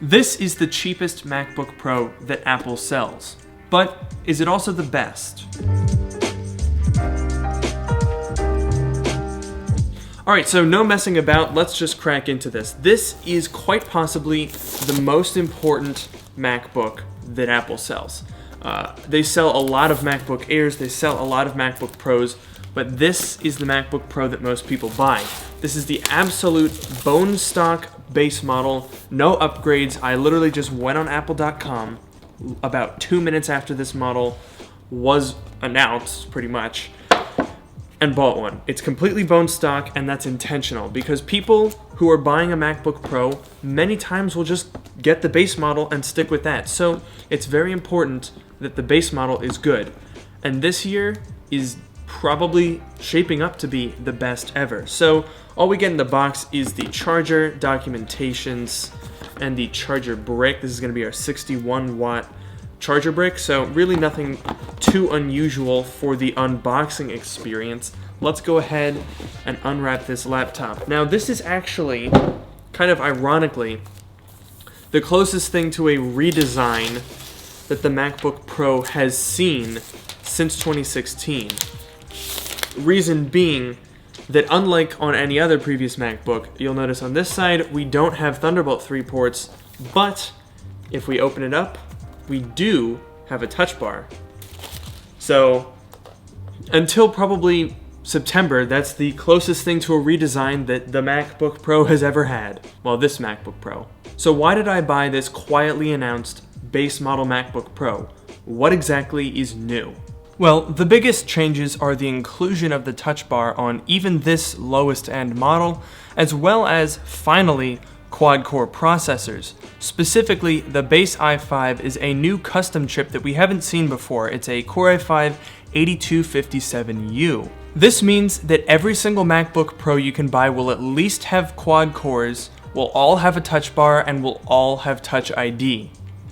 This is the cheapest MacBook Pro that Apple sells. But is it also the best? Alright, so no messing about, let's just crack into this. This is quite possibly the most important MacBook that Apple sells. They sell a lot of MacBook Airs, they sell a lot of MacBook Pros, but this is the MacBook Pro that most people buy. This is the absolute bone stock base model, no upgrades. I literally just went on apple.com about 2 minutes after this model was announced, pretty much, and bought one. It's completely bone stock, and that's intentional because people who are buying a MacBook Pro many times will just get the base model and stick with that. So it's very important that the base model is good. And this year is probably shaping up to be the best ever. So all we get in the box is the charger, documentations, and the charger brick. This is going to be our 61-watt charger brick, so really nothing too unusual for the unboxing experience. Let's go ahead and unwrap this laptop. Now, this is actually, kind of ironically, the closest thing to a redesign that the MacBook Pro has seen since 2016. Reason being that unlike on any other previous MacBook, you'll notice on this side we don't have Thunderbolt 3 ports, but if we open it up, we do have a touch bar. So until probably September, that's the closest thing to a redesign that the MacBook Pro has ever had. Well, this MacBook Pro. So why did I buy this quietly announced base model MacBook Pro? What exactly is new? Well, the biggest changes are the inclusion of the touch bar on even this lowest end model, as well as, finally, quad-core processors. Specifically, the base i5 is a new custom chip that we haven't seen before. It's a Core i5-8257U. This means that every single MacBook Pro you can buy will at least have quad cores, will all have a touch bar, and will all have Touch ID.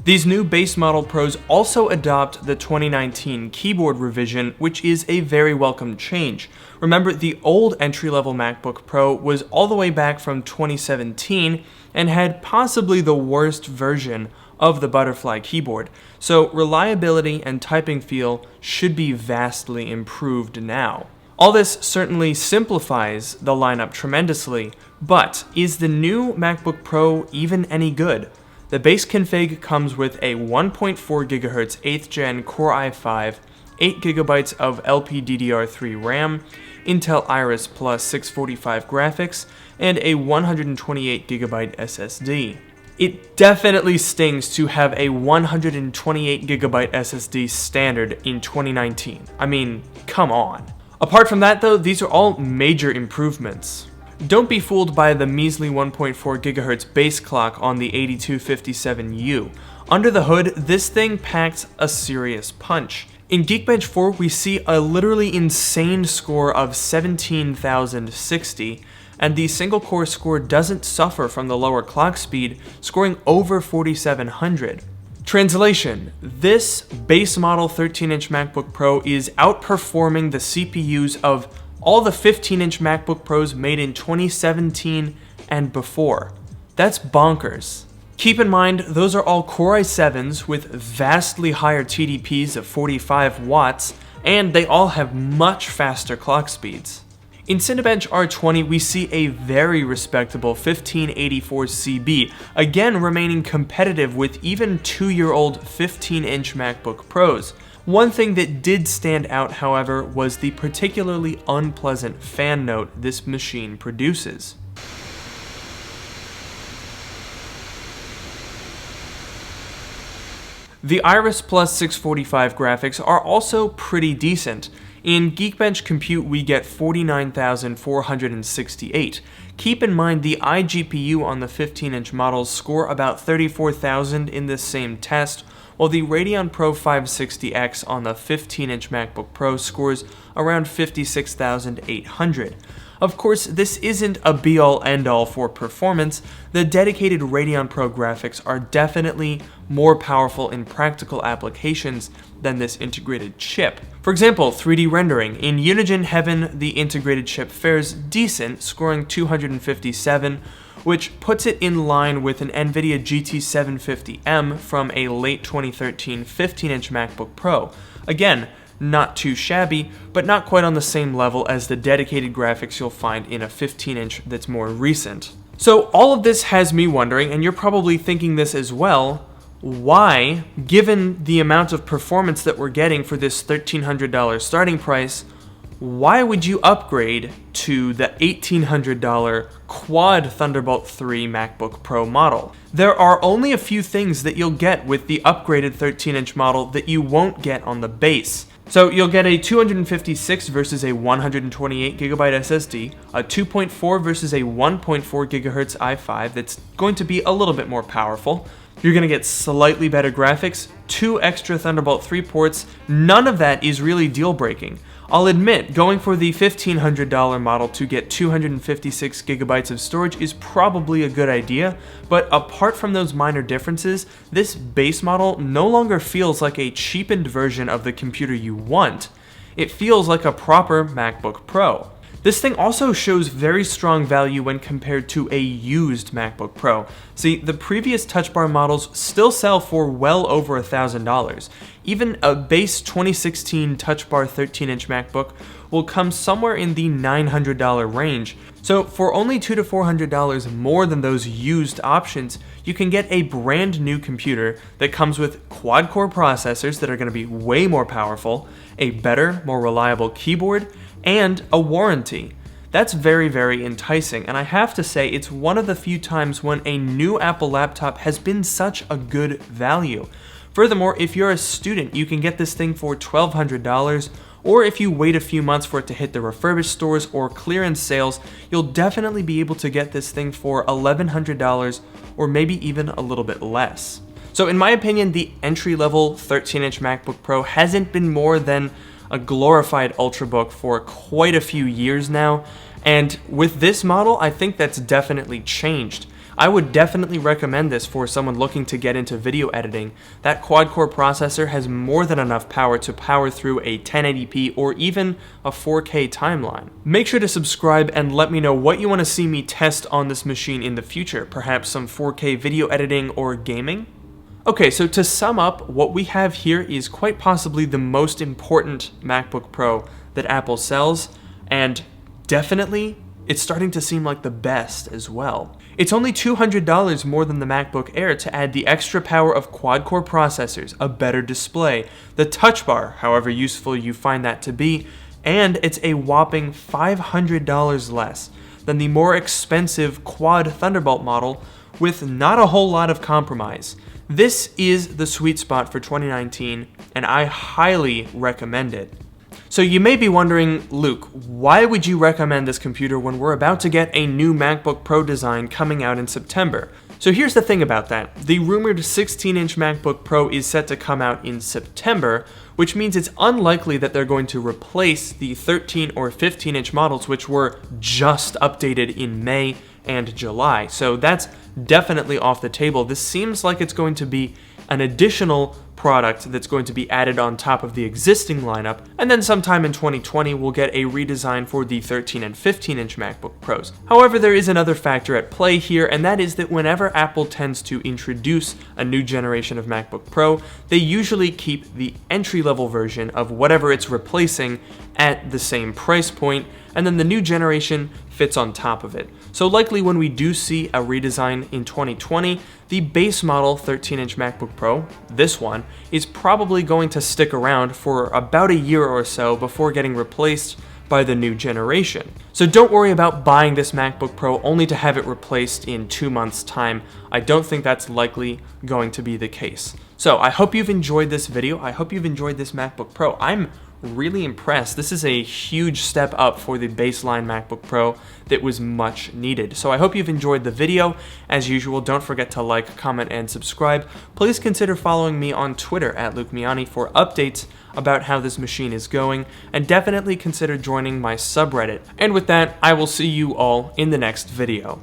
These new base model Pros also adopt the 2019 keyboard revision, which is a very welcome change. Remember, the old entry-level MacBook Pro was all the way back from 2017 and had possibly the worst version of the butterfly keyboard. So reliability and typing feel should be vastly improved now. All this certainly simplifies the lineup tremendously, but is the new MacBook Pro even any good? The base config comes with a 1.4 GHz 8th Gen Core i5, 8 GB of LPDDR3 RAM, Intel Iris Plus 645 graphics, and a 128 GB SSD. It definitely stings to have a 128 GB SSD standard in 2019. I mean, come on. Apart from that though, these are all major improvements. Don't be fooled by the measly 1.4 GHz base clock on the 8257U. Under the hood, this thing packs a serious punch. In Geekbench 4, we see a literally insane score of 17,060, and the single-core score doesn't suffer from the lower clock speed, scoring over 4,700. Translation: this base model 13-inch MacBook Pro is outperforming the CPUs of all the 15-inch MacBook Pros made in 2017 and before. That's bonkers. Keep in mind, those are all Core i7s with vastly higher TDPs of 45 watts, and they all have much faster clock speeds. In Cinebench R20, we see a very respectable 1584CB, again remaining competitive with even 2-year-old 15-inch MacBook Pros. One thing that did stand out, however, was the particularly unpleasant fan note this machine produces. The Iris Plus 645 graphics are also pretty decent. In Geekbench Compute, we get 49,468. Keep in mind the iGPU on the 15-inch models score about 34,000 in this same test, while the Radeon Pro 560X on the 15-inch MacBook Pro scores around 56,800. Of course, this isn't a be-all end-all for performance. The dedicated Radeon Pro graphics are definitely more powerful in practical applications than this integrated chip. For example, 3D rendering. In Unigine Heaven, the integrated chip fares decent, scoring 257, which puts it in line with an NVIDIA GT750M from a late 2013 15-inch MacBook Pro. Again, not too shabby, but not quite on the same level as the dedicated graphics you'll find in a 15-inch that's more recent. So all of this has me wondering, and you're probably thinking this as well, why, given the amount of performance that we're getting for this $1,300 starting price, why would you upgrade to the $1,800 Quad Thunderbolt 3 MacBook Pro model? There are only a few things that you'll get with the upgraded 13-inch model that you won't get on the base. So you'll get a 256 versus a 128GB SSD, a 2.4 versus a 1.4 GHz i5 that's going to be a little bit more powerful. You're going to get slightly better graphics, 2 extra Thunderbolt 3 ports. None of that is really deal-breaking. I'll admit, going for the $1,500 model to get 256GB of storage is probably a good idea, but apart from those minor differences, this base model no longer feels like a cheapened version of the computer you want. It feels like a proper MacBook Pro. This thing also shows very strong value when compared to a used MacBook Pro. See, the previous Touch Bar models still sell for well over $1,000. Even a base 2016 Touch Bar 13-inch MacBook will come somewhere in the $900 range. So for only $200 to $400 more than those used options, you can get a brand new computer that comes with quad-core processors that are going to be way more powerful, a better, more reliable keyboard, and a warranty. That's very, very enticing, and I have to say it's one of the few times when a new Apple laptop has been such a good value. Furthermore, if you're a student, you can get this thing for $1,200, or if you wait a few months for it to hit the refurbished stores or clearance sales, you'll definitely be able to get this thing for $1,100 or maybe even a little bit less. So in my opinion, the entry-level 13-inch MacBook Pro hasn't been more than a glorified Ultrabook for quite a few years now, and with this model, I think that's definitely changed. I would definitely recommend this for someone looking to get into video editing. That quad-core processor has more than enough power to power through a 1080p or even a 4K timeline. Make sure to subscribe and let me know what you want to see me test on this machine in the future, perhaps some 4K video editing or gaming? Okay, so to sum up, what we have here is quite possibly the most important MacBook Pro that Apple sells, and definitely, it's starting to seem like the best as well. It's only $200 more than the MacBook Air to add the extra power of quad-core processors, a better display, the Touch Bar, however useful you find that to be, and it's a whopping $500 less than the more expensive Quad Thunderbolt model with not a whole lot of compromise. This is the sweet spot for 2019, and I highly recommend it. So you may be wondering, Luke, why would you recommend this computer when we're about to get a new MacBook Pro design coming out in September? So here's the thing about that. The rumored 16-inch MacBook Pro is set to come out in September, which means it's unlikely that they're going to replace the 13 or 15-inch models, which were just updated in May and July. So that's definitely off the table. This seems like it's going to be an additional product that's going to be added on top of the existing lineup, and then sometime in 2020 we'll get a redesign for the 13 and 15-inch MacBook Pros. However, there is another factor at play here, and that is that whenever Apple tends to introduce a new generation of MacBook Pro, they usually keep the entry-level version of whatever it's replacing at the same price point, and then the new generation fits on top of it. So likely when we do see a redesign in 2020, the base model 13-inch MacBook Pro, this one, is probably going to stick around for about a year or so before getting replaced by the new generation. So don't worry about buying this MacBook Pro only to have it replaced in 2 months' time. I don't think that's likely going to be the case. So I hope you've enjoyed this video. I hope you've enjoyed this MacBook Pro. I'm really impressed. This is a huge step up for the baseline MacBook Pro that was much needed. So I hope you've enjoyed the video. As usual, don't forget to like, comment, and subscribe. Please consider following me on Twitter at Miani for updates about how this machine is going, and definitely consider joining my subreddit. And with that, I will see you all in the next video.